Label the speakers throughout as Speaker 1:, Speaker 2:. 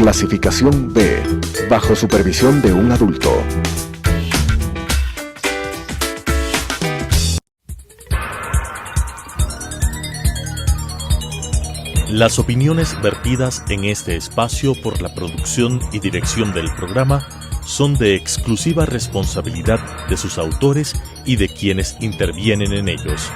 Speaker 1: Clasificación B, bajo supervisión de un adulto.
Speaker 2: Las opiniones vertidas en este espacio por la producción y dirección del programa son de exclusiva responsabilidad de sus autores y de quienes intervienen en ellos.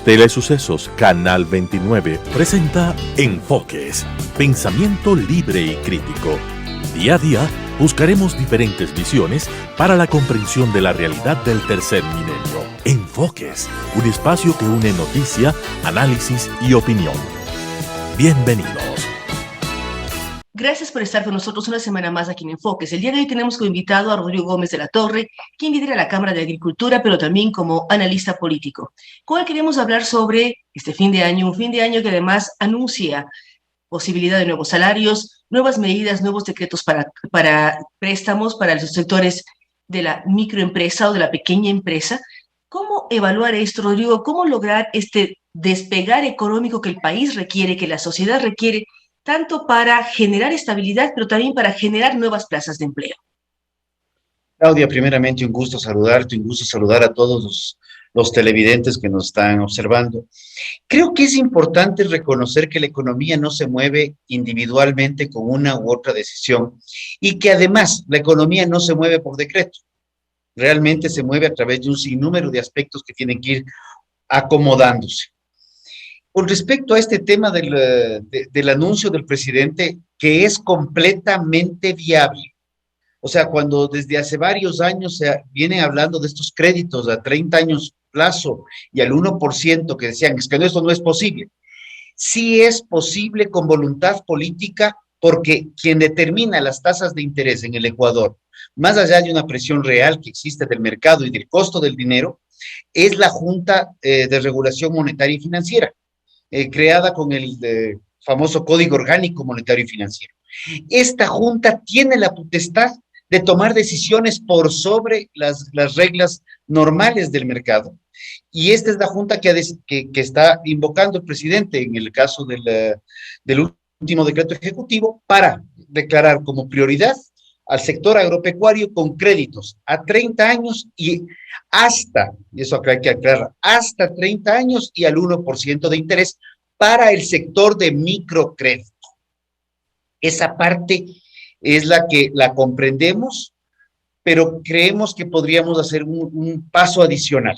Speaker 2: Telesucesos Canal 29 presenta Enfoques, pensamiento libre y crítico. Día a día buscaremos diferentes visiones para la comprensión de la realidad del tercer milenio. Enfoques, un espacio que une noticia, análisis y opinión. Bienvenidos.
Speaker 3: Gracias por estar con nosotros una semana más aquí en Enfoques. El día de hoy tenemos como invitado a Rodrigo Gómez de la Torre, quien lidera la Cámara de Agricultura, pero también como analista político. Con él queremos hablar sobre este fin de año, un fin de año que además anuncia posibilidad de nuevos salarios, nuevas medidas, nuevos decretos para préstamos para los sectores de la microempresa o de la pequeña empresa. ¿Cómo evaluar esto, Rodrigo? ¿Cómo lograr este despegar económico que el país requiere, que la sociedad requiere, tanto para generar estabilidad, pero también para generar nuevas plazas de empleo?
Speaker 4: Claudia, primeramente un gusto saludarte, un gusto saludar a todos los televidentes que nos están observando. Creo que es importante reconocer que la economía no se mueve individualmente con una u otra decisión y que además la economía no se mueve por decreto. Realmente se mueve a través de un sinnúmero de aspectos que tienen que ir acomodándose. Con respecto a este tema del anuncio del presidente, que es completamente viable, o sea, cuando desde hace varios años se vienen hablando de estos créditos a 30 años plazo y al 1% que decían, es que esto no es posible. Sí es posible con voluntad política, porque quien determina las tasas de interés en el Ecuador, más allá de una presión real que existe del mercado y del costo del dinero, es la Junta de Regulación Monetaria y Financiera, creada con el famoso Código Orgánico Monetario y Financiero. Esta Junta tiene la potestad de tomar decisiones por sobre las reglas normales del mercado, y esta es la Junta que está invocando el presidente en el caso del último decreto ejecutivo para declarar como prioridad al sector agropecuario con créditos a 30 años y hasta, y eso acá hay que aclarar, hasta 30 años y al 1% de interés para el sector de microcrédito. Esa parte es la que la comprendemos, pero creemos que podríamos hacer un paso adicional.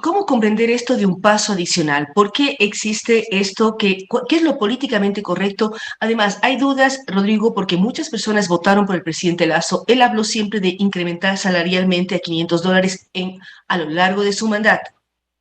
Speaker 3: ¿Cómo comprender esto de un paso adicional? ¿Por qué existe esto? ¿Qué es lo políticamente correcto? Además, hay dudas, Rodrigo, porque muchas personas votaron por el presidente Lasso. Él habló siempre de incrementar salarialmente a $500 a lo largo de su mandato.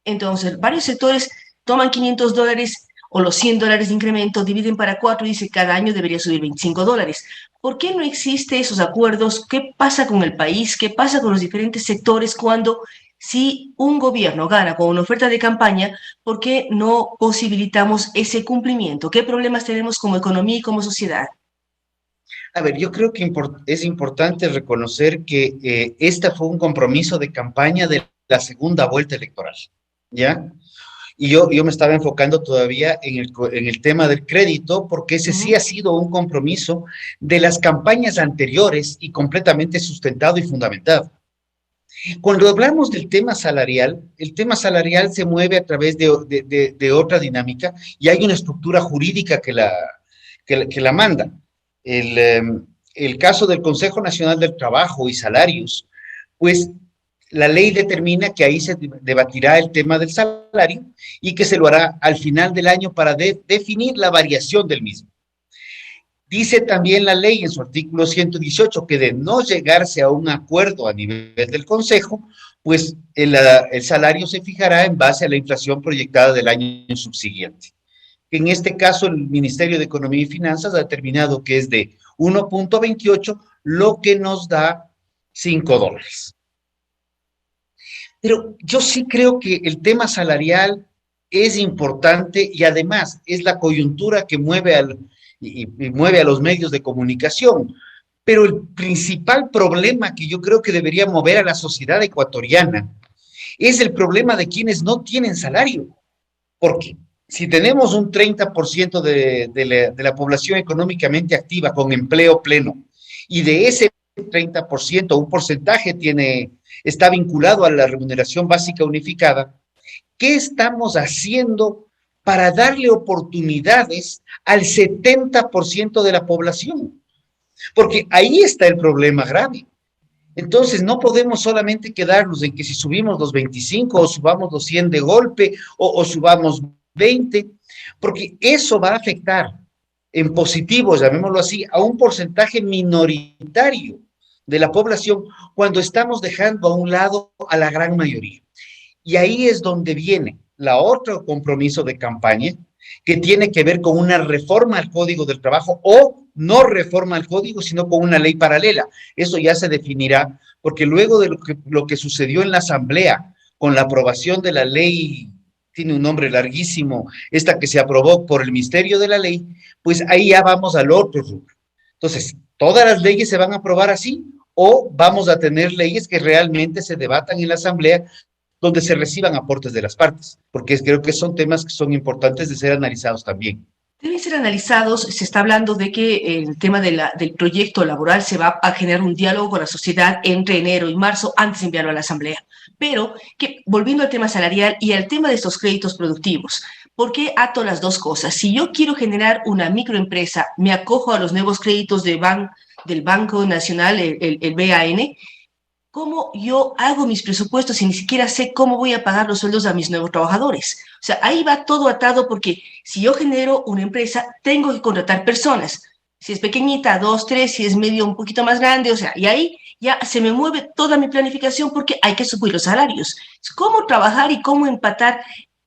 Speaker 3: Entonces, varios sectores toman $500 o los $100 de incremento, dividen para 4 y dice cada año debería subir $25. ¿Por qué no existen esos acuerdos? ¿Qué pasa con el país? ¿Qué pasa con los diferentes sectores cuando, si un gobierno gana con una oferta de campaña, por qué no posibilitamos ese cumplimiento? ¿Qué problemas tenemos como economía y como sociedad?
Speaker 4: A ver, yo creo que es importante reconocer que este fue un compromiso de campaña de la segunda vuelta electoral, ¿ya? Y yo me estaba enfocando todavía en el tema del crédito, porque ese sí ha sido un compromiso de las campañas anteriores y completamente sustentado y fundamentado. Cuando hablamos del tema salarial, el tema salarial se mueve a través de otra dinámica y hay una estructura jurídica que la manda. El caso del Consejo Nacional del Trabajo y Salarios, pues la ley determina que ahí se debatirá el tema del salario y que se lo hará al final del año para definir la variación del mismo. Dice también la ley en su artículo 118 que de no llegarse a un acuerdo a nivel del Consejo, pues el salario se fijará en base a la inflación proyectada del año subsiguiente. En este caso, el Ministerio de Economía y Finanzas ha determinado que es de 1.28, lo que nos da $5. Pero yo sí creo que el tema salarial es importante y además es la coyuntura que mueve mueve a los medios de comunicación. Pero el principal problema que yo creo que debería mover a la sociedad ecuatoriana es el problema de quienes no tienen salario. Porque si tenemos un 30% de la población económicamente activa con empleo pleno, y de ese 30%, un porcentaje está vinculado a la remuneración básica unificada, ¿qué estamos haciendo para darle oportunidades al 70% de la población? Porque ahí está el problema grave. Entonces, no podemos solamente quedarnos en que si subimos los 25 o subamos los 100 de golpe o subamos 20, porque eso va a afectar en positivo, llamémoslo así, a un porcentaje minoritario de la población cuando estamos dejando a un lado a la gran mayoría. Y ahí es donde viene la otro compromiso de campaña que tiene que ver con una reforma al Código del Trabajo o no reforma al Código, sino con una ley paralela. Eso ya se definirá, porque luego de lo que sucedió en la Asamblea con la aprobación de la ley, tiene un nombre larguísimo, esta que se aprobó por el Ministerio de la Ley, pues ahí ya vamos al otro rubro. Entonces, ¿todas las leyes se van a aprobar así o vamos a tener leyes que realmente se debatan en la Asamblea donde se reciban aportes de las partes? Porque creo que son temas que son importantes de ser analizados también.
Speaker 3: Deben ser analizados. Se está hablando de que el tema del proyecto laboral se va a generar un diálogo con la sociedad entre enero y marzo antes de enviarlo a la Asamblea. Pero, volviendo al tema salarial y al tema de estos créditos productivos, ¿por qué ato las dos cosas? Si yo quiero generar una microempresa, me acojo a los nuevos créditos del Banco Nacional, el BAN. ¿Cómo yo hago mis presupuestos y ni siquiera sé cómo voy a pagar los sueldos a mis nuevos trabajadores? O sea, ahí va todo atado, porque si yo genero una empresa, tengo que contratar personas. Si es pequeñita, 2, 3, si es medio un poquito más grande, o sea, y ahí ya se me mueve toda mi planificación porque hay que subir los salarios. ¿Cómo trabajar y cómo empatar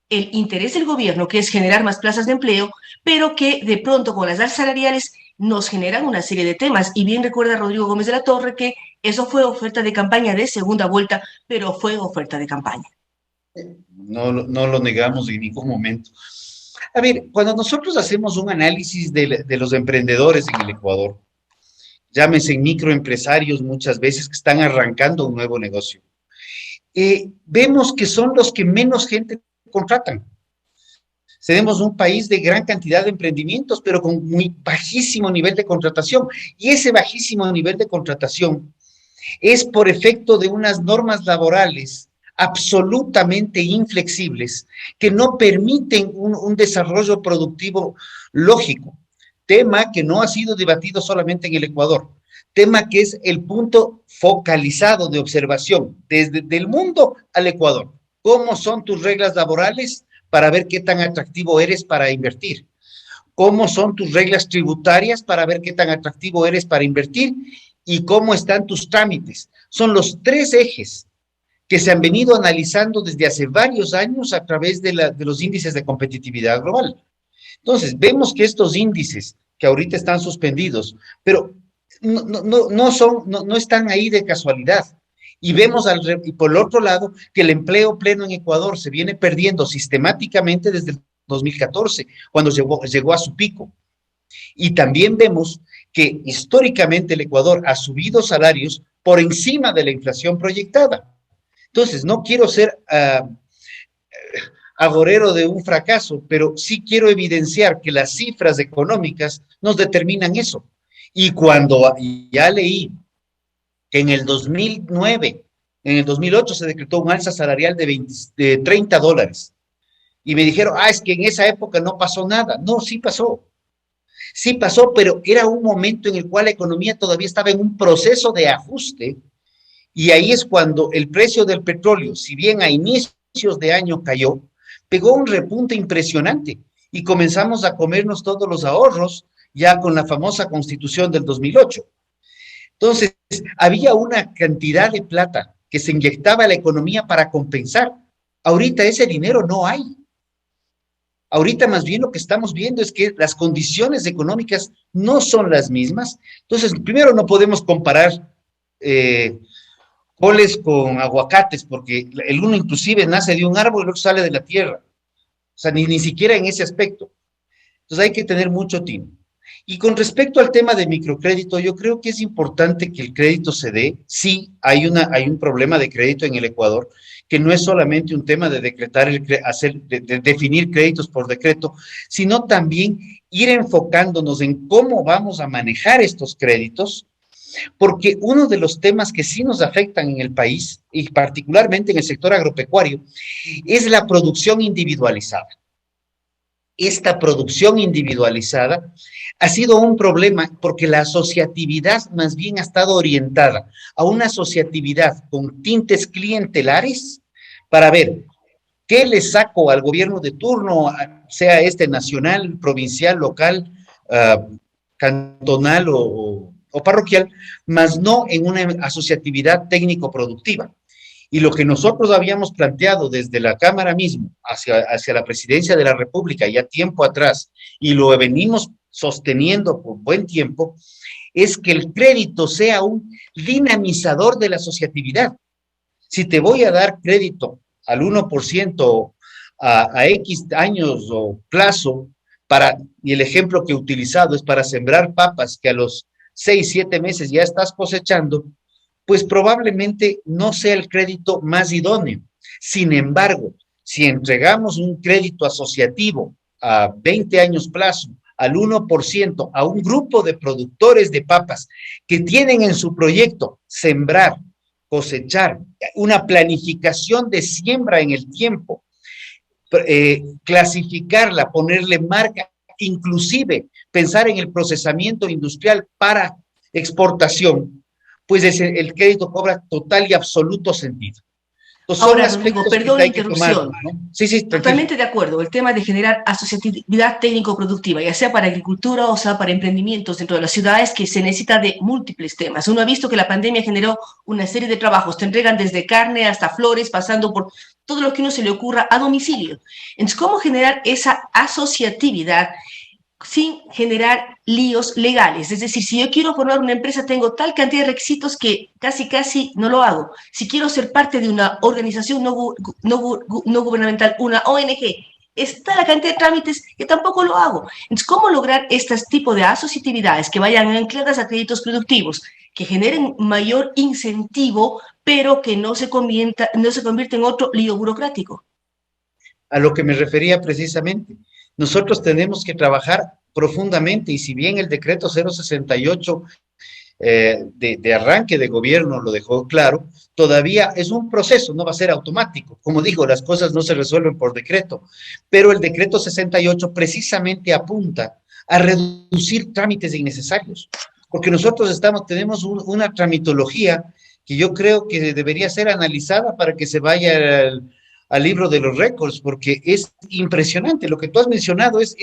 Speaker 3: el interés del gobierno, que es generar más plazas de empleo, pero que de pronto con las alzas salariales nos generan una serie de temas? Y bien recuerda Rodrigo Gómez de la Torre que eso fue oferta de campaña de segunda vuelta, pero fue oferta de campaña.
Speaker 4: No lo negamos en ningún momento. A ver, cuando nosotros hacemos un análisis de los emprendedores en el Ecuador, llámese microempresarios muchas veces que están arrancando un nuevo negocio, vemos que son los que menos gente contratan. Tenemos un país de gran cantidad de emprendimientos, pero con muy bajísimo nivel de contratación. Y ese bajísimo nivel de contratación es por efecto de unas normas laborales absolutamente inflexibles que no permiten un desarrollo productivo lógico. Tema que no ha sido debatido solamente en el Ecuador. Tema que es el punto focalizado de observación desde el mundo al Ecuador. ¿Cómo son tus reglas laborales para ver qué tan atractivo eres para invertir? ¿Cómo son tus reglas tributarias para ver qué tan atractivo eres para invertir? ¿Y cómo están tus trámites? Son los tres ejes que se han venido analizando desde hace varios años a través de los índices de competitividad global. Entonces, vemos que estos índices, que ahorita están suspendidos, pero no están ahí de casualidad. Y vemos y por el otro lado que el empleo pleno en Ecuador se viene perdiendo sistemáticamente desde el 2014, cuando llegó a su pico. Y también vemos que históricamente el Ecuador ha subido salarios por encima de la inflación proyectada. Entonces, no quiero ser agorero de un fracaso, pero sí quiero evidenciar que las cifras económicas nos determinan eso. Y cuando ya leí que en el 2009, en el 2008 se decretó un alza salarial de $30, y me dijeron, es que en esa época no pasó nada. No, sí pasó, pero era un momento en el cual la economía todavía estaba en un proceso de ajuste, y ahí es cuando el precio del petróleo, si bien a inicios de año cayó, pegó un repunte impresionante, y comenzamos a comernos todos los ahorros, ya con la famosa Constitución del 2008. Entonces, había una cantidad de plata que se inyectaba a la economía para compensar. Ahorita ese dinero no hay. Ahorita más bien lo que estamos viendo es que las condiciones económicas no son las mismas. Entonces, primero no podemos comparar coles con aguacates, porque el uno inclusive nace de un árbol y el otro sale de la tierra. O sea, ni siquiera en ese aspecto. Entonces hay que tener mucho tino. Y con respecto al tema de microcrédito, yo creo que es importante que el crédito se dé. Sí, hay un problema de crédito en el Ecuador, que no es solamente un tema de decretar, de definir créditos por decreto, sino también ir enfocándonos en cómo vamos a manejar estos créditos, porque uno de los temas que sí nos afectan en el país, y particularmente en el sector agropecuario, es la producción individualizada. Esta producción individualizada ha sido un problema porque la asociatividad más bien ha estado orientada a una asociatividad con tintes clientelares para ver qué le saco al gobierno de turno, sea este nacional, provincial, local, cantonal o parroquial, más no en una asociatividad técnico-productiva. Y lo que nosotros habíamos planteado desde la Cámara mismo hacia la Presidencia de la República ya tiempo atrás, y lo venimos sosteniendo por buen tiempo, es que el crédito sea un dinamizador de la asociatividad. Si te voy a dar crédito al 1% a X años o plazo, y el ejemplo que he utilizado es para sembrar papas que a los 6, 7 meses ya estás cosechando, pues probablemente no sea el crédito más idóneo. Sin embargo, si entregamos un crédito asociativo a 20 años plazo, al 1%, a un grupo de productores de papas que tienen en su proyecto sembrar, cosechar, una planificación de siembra en el tiempo, clasificarla, ponerle marca, inclusive pensar en el procesamiento industrial para exportación, pues el crédito cobra total y absoluto sentido.
Speaker 3: Entonces, ahora, Rodrigo, perdón la interrupción.
Speaker 4: ¿No? Sí,
Speaker 3: totalmente de acuerdo. El tema de generar asociatividad técnico-productiva, ya sea para agricultura o sea para emprendimientos dentro de las ciudades, que se necesita de múltiples temas. Uno ha visto que la pandemia generó una serie de trabajos. Te entregan desde carne hasta flores, pasando por todo lo que uno se le ocurra a domicilio. Entonces, ¿cómo generar esa asociatividad sin generar líos legales? Es decir, si yo quiero formar una empresa, tengo tal cantidad de requisitos que casi no lo hago. Si quiero ser parte de una organización no gubernamental, una ONG, está la cantidad de trámites que tampoco lo hago. Entonces, ¿cómo lograr este tipo de asociatividades que vayan ancladas a créditos productivos, que generen mayor incentivo, pero que no se convierta en otro lío burocrático?
Speaker 4: A lo que me refería precisamente. Nosotros tenemos que trabajar profundamente, y si bien el decreto 068 de arranque de gobierno lo dejó claro, todavía es un proceso, no va a ser automático. Como digo, las cosas no se resuelven por decreto, pero el decreto 68 precisamente apunta a reducir trámites innecesarios, porque nosotros tenemos una tramitología que yo creo que debería ser analizada para que se vaya al libro de los récords, porque es impresionante. Lo que tú has mencionado es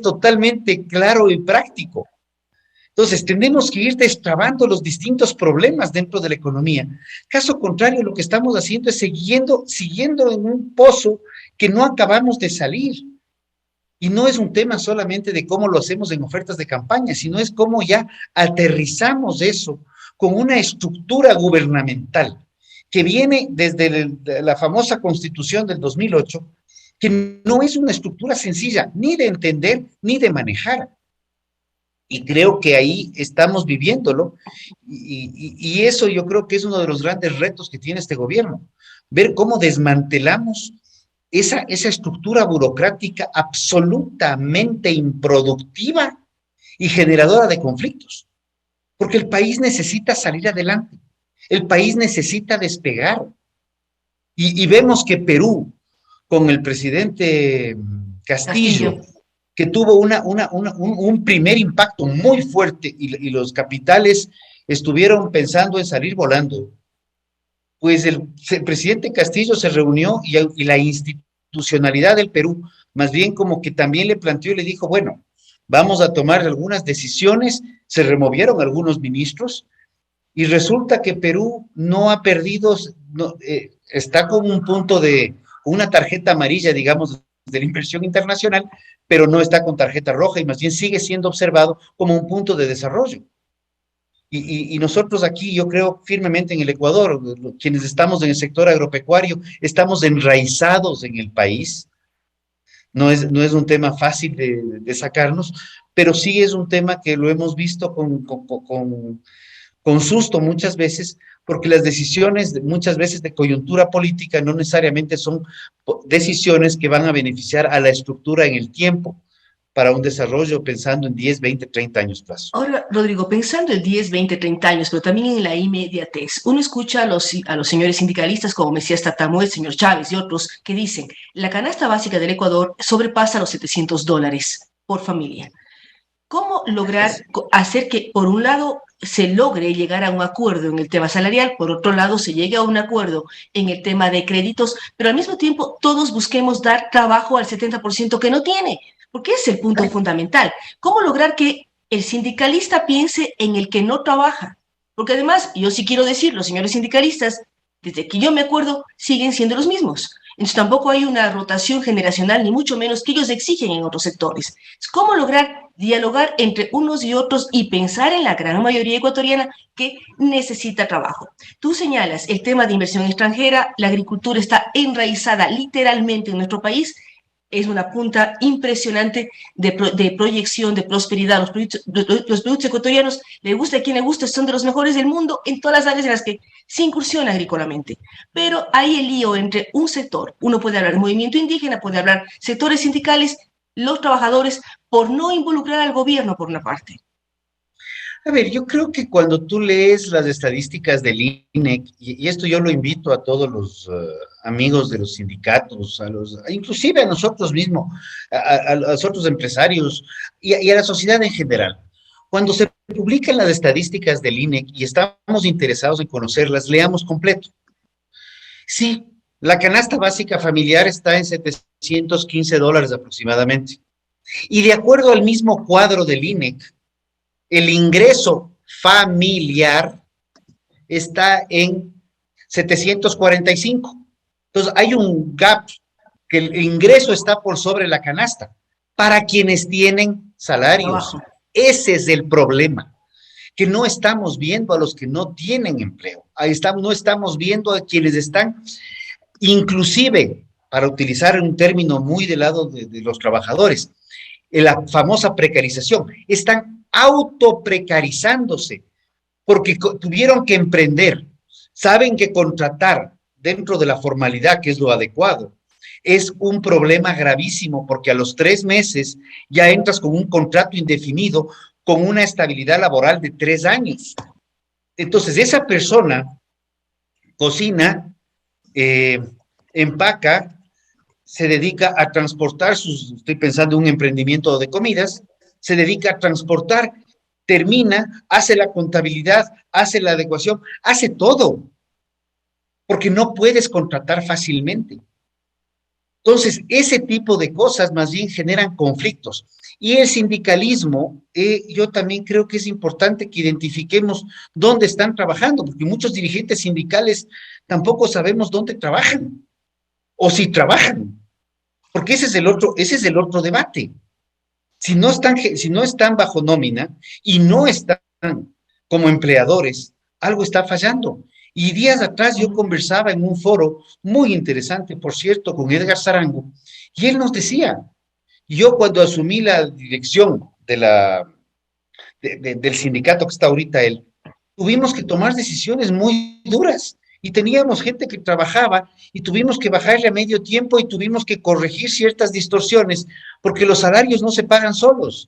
Speaker 4: totalmente claro y práctico. Entonces, tenemos que ir destrabando los distintos problemas dentro de la economía. Caso contrario, lo que estamos haciendo es siguiendo en un pozo que no acabamos de salir. Y no es un tema solamente de cómo lo hacemos en ofertas de campaña, sino es cómo ya aterrizamos eso con una estructura gubernamental que viene desde la famosa Constitución del 2008, que no es una estructura sencilla ni de entender ni de manejar. Y creo que ahí estamos viviéndolo, y eso yo creo que es uno de los grandes retos que tiene este gobierno, ver cómo desmantelamos esa estructura burocrática absolutamente improductiva y generadora de conflictos, porque el país necesita salir adelante. El país necesita despegar. Y vemos que Perú, con el presidente Castillo, que tuvo un primer impacto muy fuerte, y los capitales estuvieron pensando en salir volando, pues el presidente Castillo se reunió y la institucionalidad del Perú, más bien como que también le planteó y le dijo, bueno, vamos a tomar algunas decisiones, se removieron algunos ministros, y resulta que Perú no ha perdido, está con un punto una tarjeta amarilla, digamos, de la inversión internacional, pero no está con tarjeta roja, y más bien sigue siendo observado como un punto de desarrollo. Y nosotros aquí, yo creo firmemente en el Ecuador, quienes estamos en el sector agropecuario, estamos enraizados en el país. no es un tema fácil de sacarnos, pero sí es un tema que lo hemos visto con susto muchas veces, porque las decisiones muchas veces de coyuntura política no necesariamente son decisiones que van a beneficiar a la estructura en el tiempo para un desarrollo pensando en 10, 20, 30 años plazo.
Speaker 3: Ahora, Rodrigo, pensando en 10, 20, 30 años, pero también en la inmediatez, uno escucha a los señores sindicalistas, como Mesías Tatamue, el señor Chávez y otros, que dicen, la canasta básica del Ecuador sobrepasa los $700 por familia. ¿Cómo lograr hacer que, por un lado, se logre llegar a un acuerdo en el tema salarial, por otro lado, se llegue a un acuerdo en el tema de créditos, pero al mismo tiempo todos busquemos dar trabajo al 70% que no tiene? Porque ese es el punto fundamental. ¿Cómo lograr que el sindicalista piense en el que no trabaja? Porque además, yo sí quiero decir, los señores sindicalistas, desde que yo me acuerdo, siguen siendo los mismos. Entonces tampoco hay una rotación generacional, ni mucho menos que ellos exigen en otros sectores. ¿Cómo lograr dialogar entre unos y otros y pensar en la gran mayoría ecuatoriana que necesita trabajo? Tú señalas el tema de inversión extranjera, la agricultura está enraizada literalmente en nuestro país, es una punta impresionante de proyección, de prosperidad. Los productos ecuatorianos, le gusta a quien le gusta, son de los mejores del mundo en todas las áreas en las que se incursiona agrícolamente. Pero hay el lío entre un sector, uno puede hablar de movimiento indígena, puede hablar sectores sindicales, los trabajadores, por no involucrar al gobierno por una parte.
Speaker 4: A ver, yo creo que cuando tú lees las estadísticas del INEC, y esto yo lo invito a todos los amigos de los sindicatos, inclusive a nosotros mismos, a los otros empresarios y a la sociedad en general. Cuando se publican las estadísticas del INEC y estamos interesados en conocerlas, leamos completo. Sí, la canasta básica familiar está en $715 aproximadamente. Y de acuerdo al mismo cuadro del INEC, el ingreso familiar está en 745. Entonces, hay un gap que el ingreso está por sobre la canasta para quienes tienen salarios.
Speaker 3: Trabajo.
Speaker 4: Ese es el problema, que no estamos viendo a los que no tienen empleo. Ahí estamos, no estamos viendo a quienes están, inclusive, para utilizar un término muy del lado de los trabajadores, la famosa precarización, están autoprecarizándose porque tuvieron que emprender. Saben que contratar dentro de la formalidad, que es lo adecuado, es un problema gravísimo porque a los 3 meses ya entras con un contrato indefinido con una estabilidad laboral de 3 años. Entonces, esa persona cocina, empaca, se dedica a transportar estoy pensando en un emprendimiento de comidas, se dedica a transportar, termina, hace la contabilidad, hace la adecuación, hace todo, porque no puedes contratar fácilmente. Entonces, ese tipo de cosas más bien generan conflictos. Y el sindicalismo, yo también creo que es importante que identifiquemos dónde están trabajando, porque muchos dirigentes sindicales tampoco sabemos dónde trabajan, o si trabajan, porque ese es el otro debate. Si no están bajo nómina y no están como empleadores, algo está fallando. Y días atrás yo conversaba en un foro muy interesante, por cierto, con Edgar Zarango, y él nos decía, yo cuando asumí la dirección del sindicato que está ahorita él, tuvimos que tomar decisiones muy duras. Y teníamos gente que trabajaba y tuvimos que bajarle a medio tiempo y tuvimos que corregir ciertas distorsiones porque los salarios no se pagan solos.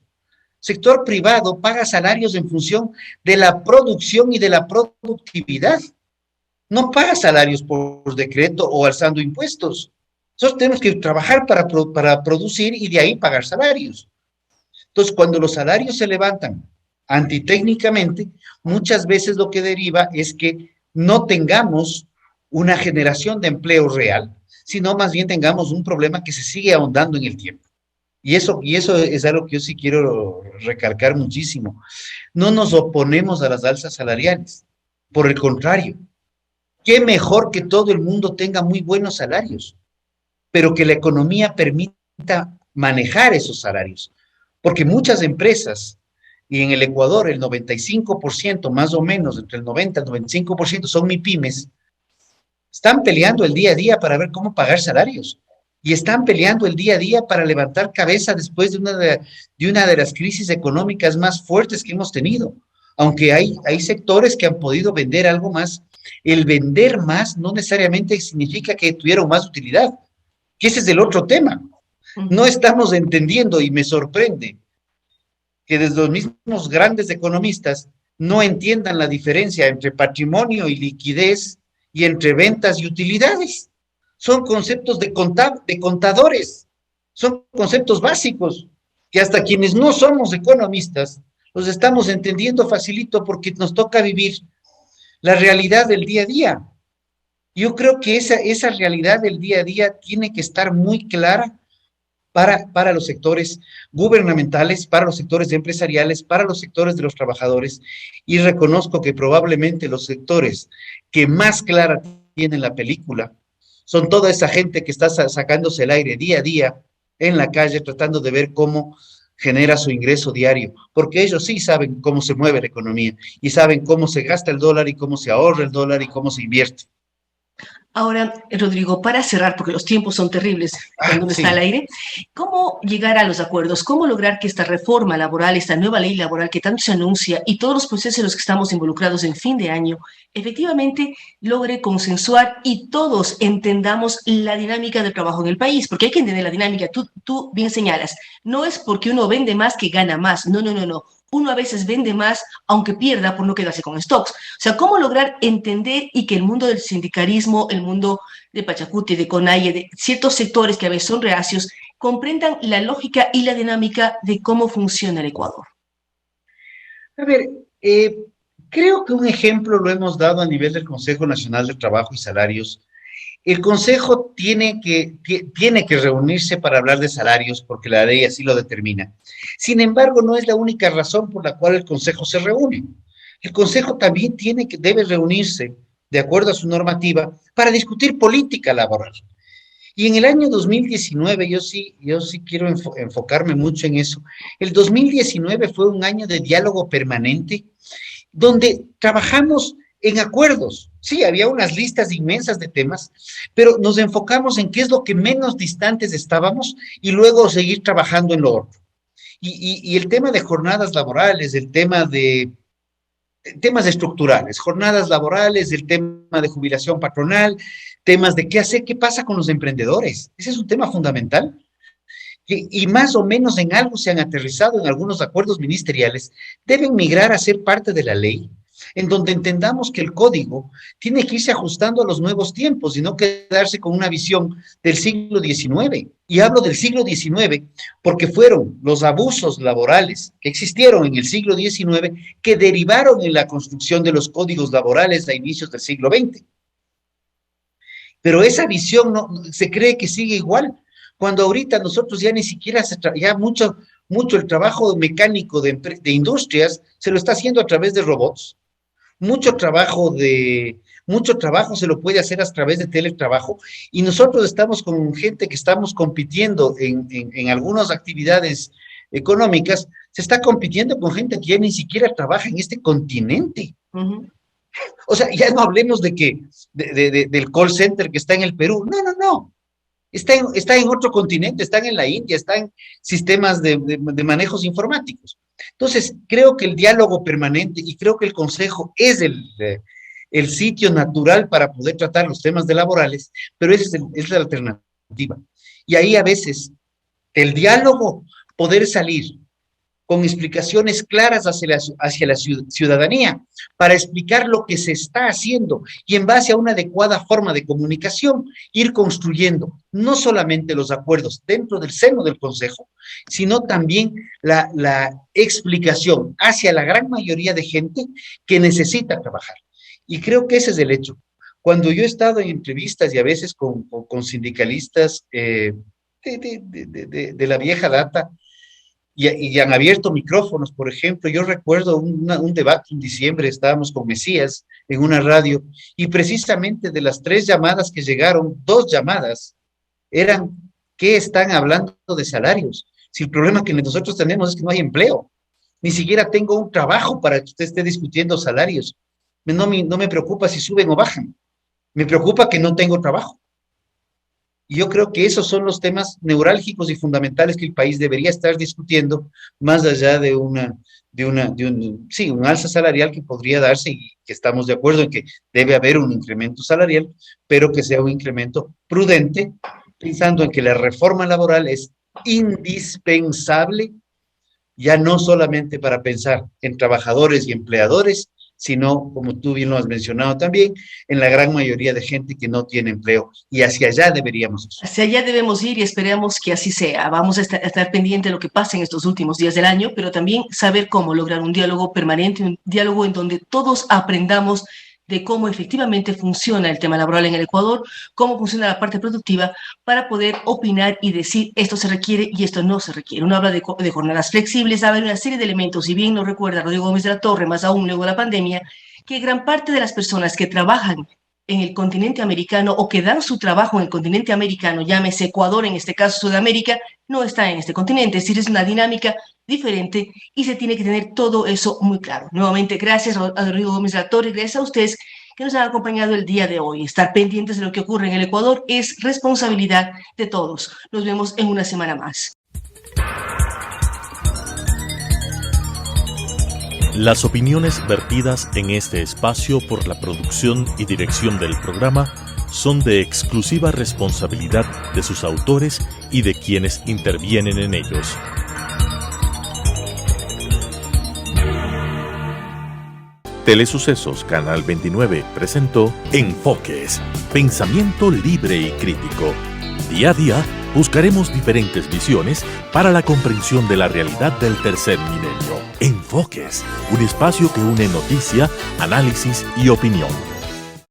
Speaker 4: Sector privado paga salarios en función de la producción y de la productividad. No paga salarios por decreto o alzando impuestos. Nosotros tenemos que trabajar para producir y de ahí pagar salarios. Entonces, cuando los salarios se levantan antitécnicamente, muchas veces lo que deriva es que no tengamos una generación de empleo real, sino más bien tengamos un problema que se sigue ahondando en el tiempo. Y eso es algo que yo sí quiero recalcar muchísimo. No nos oponemos a las alzas salariales, por el contrario, qué mejor que todo el mundo tenga muy buenos salarios, pero que la economía permita manejar esos salarios, porque muchas empresas, y en el Ecuador el 95% más o menos, entre el 90 y el 95% son MIPYMES, están peleando el día a día para ver cómo pagar salarios. y están peleando el día a día para levantar cabeza después de una de las crisis económicas más fuertes que hemos tenido. Aunque hay sectores que han podido vender algo más, el vender más no necesariamente significa que tuvieron más utilidad, que ese es el otro tema. No estamos entendiendo, y me sorprende, que desde los mismos grandes economistas no entiendan la diferencia entre patrimonio y liquidez y entre ventas y utilidades. Son conceptos de contadores, son conceptos básicos que hasta quienes no somos economistas los estamos entendiendo facilito porque nos toca vivir la realidad del día a día. Yo creo que esa realidad del día a día tiene que estar muy clara para los sectores gubernamentales, para los sectores empresariales, para los sectores de los trabajadores, y reconozco que probablemente los sectores que más clara tienen la película son toda esa gente que está sacándose el aire día a día en la calle, tratando de ver cómo genera su ingreso diario, porque ellos sí saben cómo se mueve la economía y saben cómo se gasta el dólar y cómo se ahorra el dólar y cómo se invierte.
Speaker 3: Ahora, Rodrigo, para cerrar, porque los tiempos son terribles cuando uno
Speaker 4: Sí.
Speaker 3: está al aire, ¿cómo llegar a los acuerdos? ¿Cómo lograr que esta reforma laboral, esta nueva ley laboral que tanto se anuncia y todos los procesos en los que estamos involucrados en fin de año, efectivamente logre consensuar y todos entendamos la dinámica del trabajo en el país? Porque hay que entender la dinámica. Tú bien señalas, no es porque uno vende más que gana más. No, no, no, no. Uno a veces vende más aunque pierda por no quedarse con stocks. O sea, ¿cómo lograr entender y que el mundo del sindicalismo, el mundo de Pachacuti, de CONAIE, de ciertos sectores que a veces son reacios, comprendan la lógica y la dinámica de cómo funciona el Ecuador?
Speaker 4: A ver, creo que un ejemplo lo hemos dado a nivel del Consejo Nacional del Trabajo y Salarios. El Consejo tiene que reunirse para hablar de salarios porque la ley así lo determina. Sin embargo, no es la única razón por la cual el Consejo se reúne. El Consejo también debe reunirse, de acuerdo a su normativa, para discutir política laboral. Y en el año 2019, yo sí quiero enfocarme mucho en eso. El 2019 fue un año de diálogo permanente, donde trabajamos en acuerdos. Sí, había unas listas inmensas de temas, pero nos enfocamos en qué es lo que menos distantes estábamos y luego seguir trabajando en lo otro. Y el tema de jornadas laborales, el tema de temas estructurales, jornadas laborales, el tema de jubilación patronal, temas de qué pasa con los emprendedores. Ese es un tema fundamental. Y más o menos en algo se han aterrizado en algunos acuerdos ministeriales, deben migrar a ser parte de la ley, en donde entendamos que el código tiene que irse ajustando a los nuevos tiempos y no quedarse con una visión del siglo XIX. Y hablo del siglo XIX porque fueron los abusos laborales que existieron en el siglo XIX que derivaron en la construcción de los códigos laborales a inicios del siglo XX. Pero esa visión se cree que sigue igual, cuando ahorita nosotros ya ni siquiera, ya mucho el trabajo mecánico de industrias se lo está haciendo a través de robots. Mucho trabajo se lo puede hacer a través de teletrabajo, y nosotros estamos con gente que estamos compitiendo en algunas actividades económicas, se está compitiendo con gente que ya ni siquiera trabaja en este continente. Uh-huh. O sea, ya no hablemos de del call center que está en el Perú, no. Está en otro continente, están en la India, está en sistemas de manejos informáticos. Entonces, creo que el diálogo permanente y creo que el Consejo es el sitio natural para poder tratar los temas laborales, pero esa es la alternativa. Y ahí a veces el diálogo, poder salir con explicaciones claras hacia la ciudadanía, para explicar lo que se está haciendo y en base a una adecuada forma de comunicación, ir construyendo no solamente los acuerdos dentro del seno del Consejo, sino también la explicación hacia la gran mayoría de gente que necesita trabajar. Y creo que ese es el hecho. Cuando yo he estado en entrevistas y a veces con sindicalistas de la vieja data, y han abierto micrófonos, por ejemplo, yo recuerdo un debate en diciembre, estábamos con Mesías en una radio, y precisamente de las 3 llamadas que llegaron, 2 llamadas eran, ¿qué están hablando de salarios? Si el problema que nosotros tenemos es que no hay empleo, ni siquiera tengo un trabajo para que usted esté discutiendo salarios. No me preocupa si suben o bajan, me preocupa que no tengo trabajo. Y yo creo que esos son los temas neurálgicos y fundamentales que el país debería estar discutiendo, más allá de un alza salarial que podría darse y que estamos de acuerdo en que debe haber un incremento salarial, pero que sea un incremento prudente, pensando en que la reforma laboral es indispensable, ya no solamente para pensar en trabajadores y empleadores, sino, como tú bien lo has mencionado también, en la gran mayoría de gente que no tiene empleo. Y hacia allá deberíamos ir.
Speaker 3: Hacia allá debemos ir y esperamos que así sea. Vamos a estar pendientes de lo que pasa en estos últimos días del año, pero también saber cómo lograr un diálogo permanente, un diálogo en donde todos aprendamos de cómo efectivamente funciona el tema laboral en el Ecuador, cómo funciona la parte productiva, para poder opinar y decir esto se requiere y esto no se requiere. Uno habla de jornadas flexibles, habla de una serie de elementos, y bien nos recuerda Rodrigo Gómez de la Torre, más aún luego de la pandemia, que gran parte de las personas que trabajan en el continente americano o que dan su trabajo en el continente americano, llámese Ecuador, en este caso Sudamérica, no está en este continente, es decir, es una dinámica diferente y se tiene que tener todo eso muy claro. Nuevamente, gracias a Rodrigo Gómez de la Torre, gracias a ustedes que nos han acompañado el día de hoy. Estar pendientes de lo que ocurre en el Ecuador es responsabilidad de todos. Nos vemos en una semana más.
Speaker 2: Las opiniones vertidas en este espacio por la producción y dirección del programa son de exclusiva responsabilidad de sus autores y de quienes intervienen en ellos. Telesucesos Canal 29 presentó Enfoques, pensamiento libre y crítico. Día a día buscaremos diferentes visiones para la comprensión de la realidad del tercer milenio. Enfoques, un espacio que une noticia, análisis y opinión.